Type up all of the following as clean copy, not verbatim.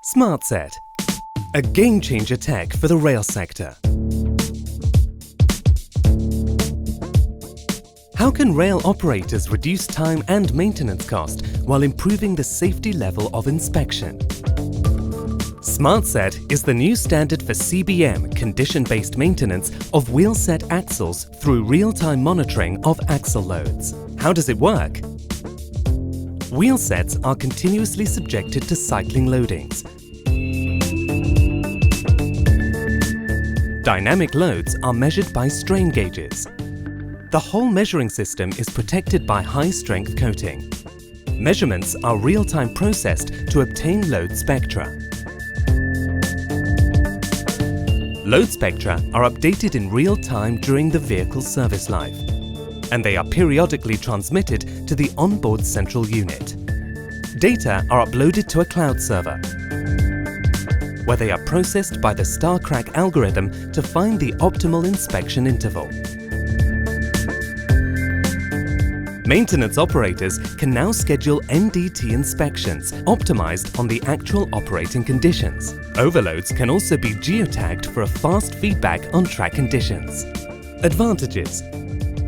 SMARTSET, a game-changer tech for the rail sector. How can rail operators reduce time and maintenance cost while improving the safety level of inspection? SMARTSET is the new standard for CBM, condition-based maintenance of wheel-set axles through real-time monitoring of axle loads. How does it work? Wheel sets are continuously subjected to cycling loadings. Dynamic loads are measured by strain gauges. The whole measuring system is protected by high-strength coating. Measurements are real-time processed to obtain load spectra. Load spectra are updated in real time during the vehicle's service life, and they are periodically transmitted to the onboard central unit. Data are uploaded to a cloud server, where they are processed by the StarCrack algorithm to find the optimal inspection interval. Maintenance operators can now schedule NDT inspections optimized on the actual operating conditions. Overloads can also be geotagged for a fast feedback on track conditions. Advantages: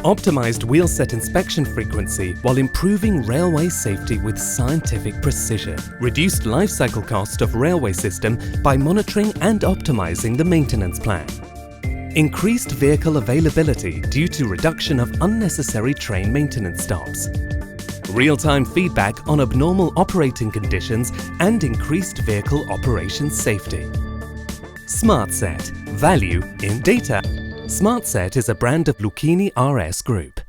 optimized wheelset inspection frequency while improving railway safety with scientific precision. Reduced lifecycle cost of railway system by monitoring and optimizing the maintenance plan. Increased vehicle availability due to reduction of unnecessary train maintenance stops. Real-time feedback on abnormal operating conditions and increased vehicle operation safety. SMARTSET, value in data. SMARTSET is a brand of Lucchini RS Group.